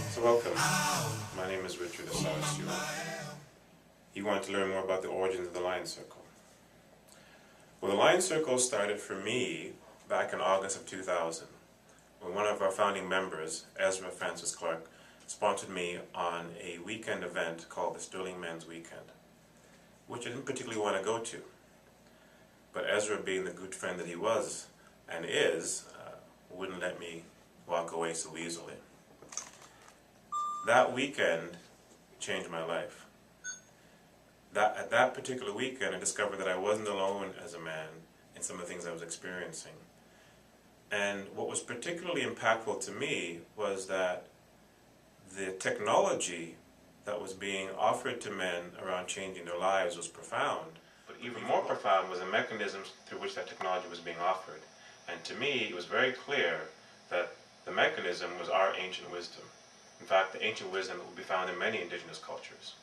So welcome. My name is Richard Ausar Stewart. You want to learn more about the origins of the Lion Circle. Well, the Lion Circle started for me back in August of 2000, when one of our founding members, Ezra Francis Clark, sponsored me on a weekend event called the Sterling Men's Weekend, which I didn't particularly want to go to. But Ezra, being the good friend that he was and is, wouldn't let me walk away so easily. That weekend changed my life. At that particular weekend, I discovered that I wasn't alone as a man in some of the things I was experiencing. And what was particularly impactful to me was that the technology that was being offered to men around changing their lives was profound. But even more profound was the mechanisms through which that technology was being offered. And to me, it was very clear that the mechanism was our ancient wisdom. In fact, the ancient wisdom that would be found in many indigenous cultures.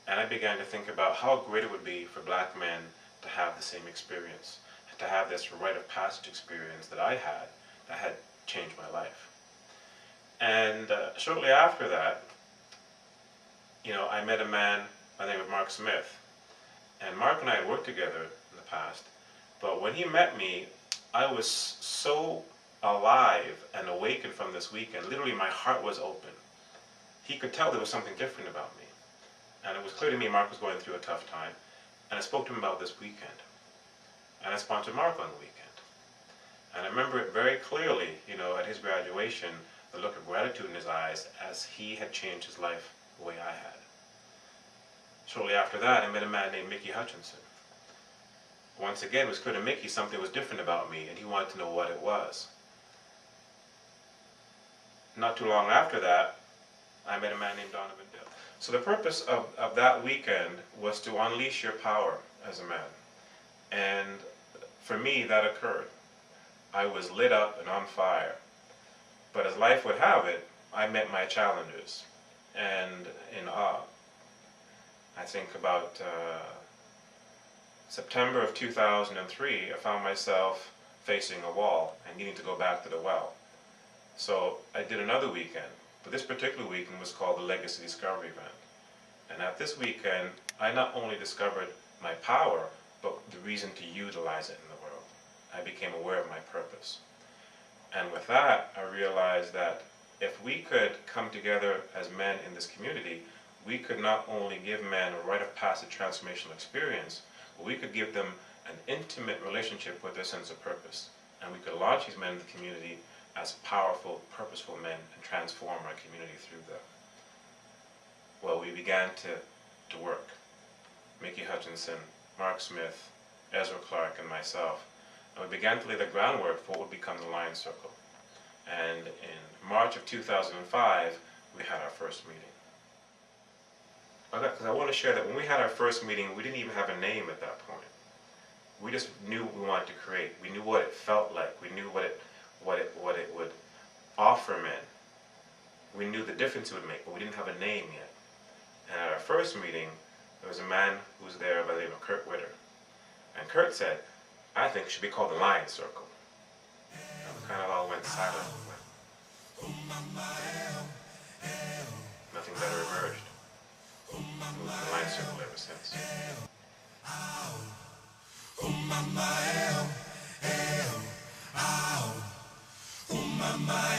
And I began to think about how great it would be for black men to have the same experience, to have this rite of passage experience that I had, that had changed my life. And shortly after that, I met a man by the name of Mark Smith. And Mark and I had worked together in the past, but when he met me, I was so alive and awakened from this weekend. Literally, my heart was open. He could tell there was something different about me. And it was clear to me Mark was going through a tough time. And I spoke to him about this weekend. And I sponsored Mark on the weekend. And I remember it very clearly, at his graduation, the look of gratitude in his eyes as he had changed his life the way I had. Shortly after that, I met a man named Mickey Hutchinson. Once again, it was clear to Mickey something was different about me, and he wanted to know what it was. Not too long after that, I met a man named Donovan Dill. So the purpose of that weekend was to unleash your power as a man. And for me, that occurred. I was lit up and on fire. But as life would have it, I met my challengers. And in I think about September of 2003, I found myself facing a wall and needing to go back to the well. So I did another weekend, but this particular weekend was called the Legacy Discovery Event. And at this weekend, I not only discovered my power, but the reason to utilize it in the world. I became aware of my purpose. And with that, I realized that if we could come together as men in this community, we could not only give men a rite of passage transformational experience, but we could give them an intimate relationship with their sense of purpose. And we could launch these men in the community as powerful, purposeful men and transform our community through them. Well, we began to work. Mickey Hutchinson, Mark Smith, Ezra Clark, and myself. And we began to lay the groundwork for what would become the Lion Circle. And in March of 2005, we had our first meeting. Because I want to share that when we had our first meeting, we didn't even have a name at that point. We just knew what we wanted to create. We knew what it felt like. We knew what it would offer men. We knew the difference it would make, but we didn't have a name yet. And at our first meeting, there was a man who was there by the name of Kurt Witter. And Kurt said, I think it should be called the Lion Circle. And we kind of all went silent. Nothing better emerged. Moved to the Lion Circle ever since. My